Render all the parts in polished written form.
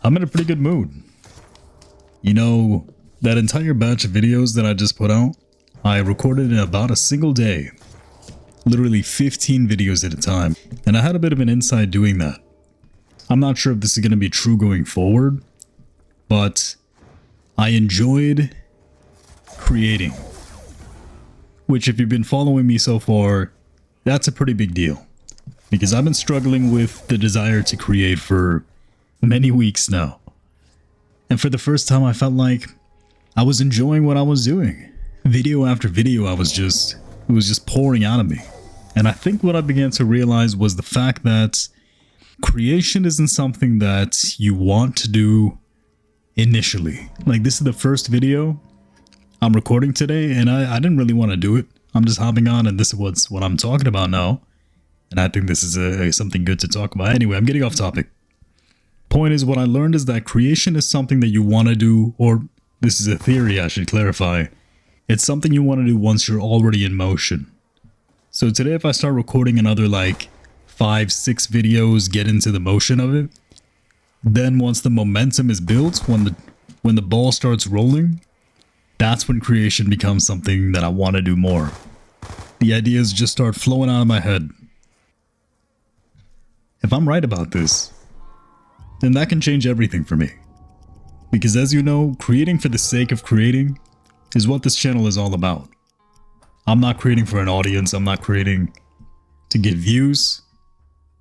I'm in a pretty good mood. You know, that entire batch of videos that I just put out, I recorded in about a single day. Literally 15 videos at a time. And I had a bit of an insight doing that. I'm not sure if this is going to be true going forward, but I enjoyed creating. Which, if you've been following me so far, that's a pretty big deal. Because I've been struggling with the desire to create for many weeks now. And for the first time, I felt like I was enjoying what I was doing. Video after video, it was just pouring out of me. And I think what I began to realize was the fact that creation isn't something that you want to do initially. Like, this is the first video I'm recording today, and I didn't really want to do it. I'm just hopping on, and this is what I'm talking about now. And I think this is something good to talk about. Anyway, I'm getting off topic. Point is, what I learned is that creation is something that you want to do, or this is a theory I should clarify. It's something you want to do once you're already in motion. So today, if I start recording another like 5-6 videos, get into the motion of it, then once the momentum is built, when the ball starts rolling, that's when creation becomes something that I want to do more. The ideas just start flowing out of my head. If I'm right about this, then that can change everything for me. Because as you know, creating for the sake of creating is what this channel is all about. I'm not creating for an audience, I'm not creating to get views.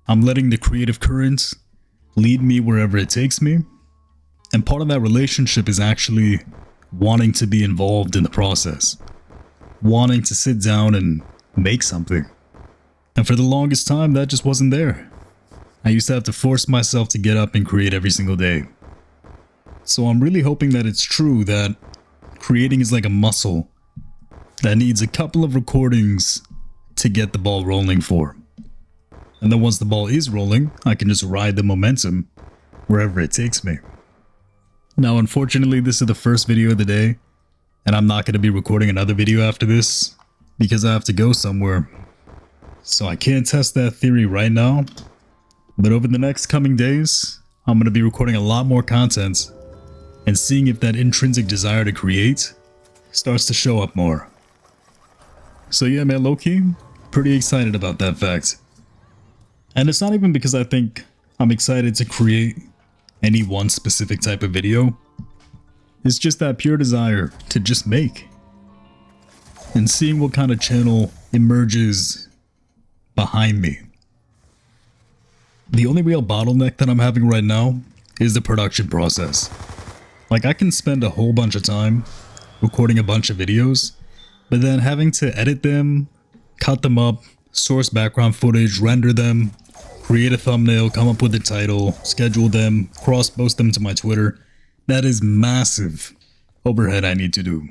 I'm letting the creative current lead me wherever it takes me. And part of that relationship is actually wanting to be involved in the process. Wanting to sit down and make something. And for the longest time, that just wasn't there. I used to have to force myself to get up and create every single day. So I'm really hoping that it's true that creating is like a muscle that needs a couple of recordings to get the ball rolling for. And then once the ball is rolling, I can just ride the momentum wherever it takes me. Now, unfortunately, this is the first video of the day, and I'm not going to be recording another video after this because I have to go somewhere. So I can't test that theory right now. But over the next coming days, I'm going to be recording a lot more content and seeing if that intrinsic desire to create starts to show up more. So yeah, man, low-key, pretty excited about that fact. And it's not even because I think I'm excited to create any one specific type of video. It's just that pure desire to just make. And seeing what kind of channel emerges behind me. The only real bottleneck that I'm having right now is the production process. Like, I can spend a whole bunch of time recording a bunch of videos, but then having to edit them, cut them up, source background footage, render them, create a thumbnail, come up with a title, schedule them, cross-post them to my Twitter. That is massive overhead I need to do.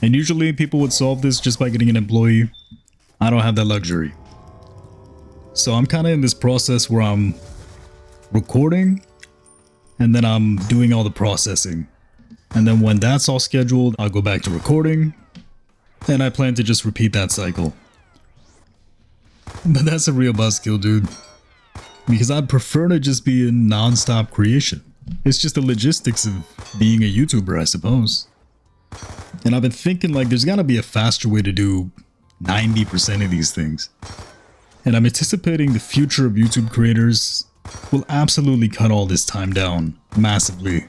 And usually people would solve this just by getting an employee. I don't have that luxury. So I'm kind of in this process where I'm recording and then I'm doing all the processing. And then when that's all scheduled, I'll go back to recording. And I plan to just repeat that cycle. But that's a real buzzkill, dude. Because I'd prefer to just be in non-stop creation. It's just the logistics of being a YouTuber, I suppose. And I've been thinking, like, there's gotta be a faster way to do 90% of these things. And I'm anticipating the future of YouTube creators will absolutely cut all this time down massively.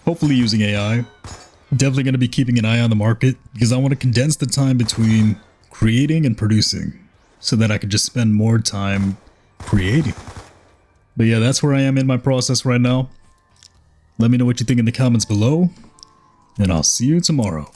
Hopefully using AI. Definitely going to be keeping an eye on the market because I want to condense the time between creating and producing so that I can just spend more time creating. But yeah, that's where I am in my process right now. Let me know what you think in the comments below, and I'll see you tomorrow.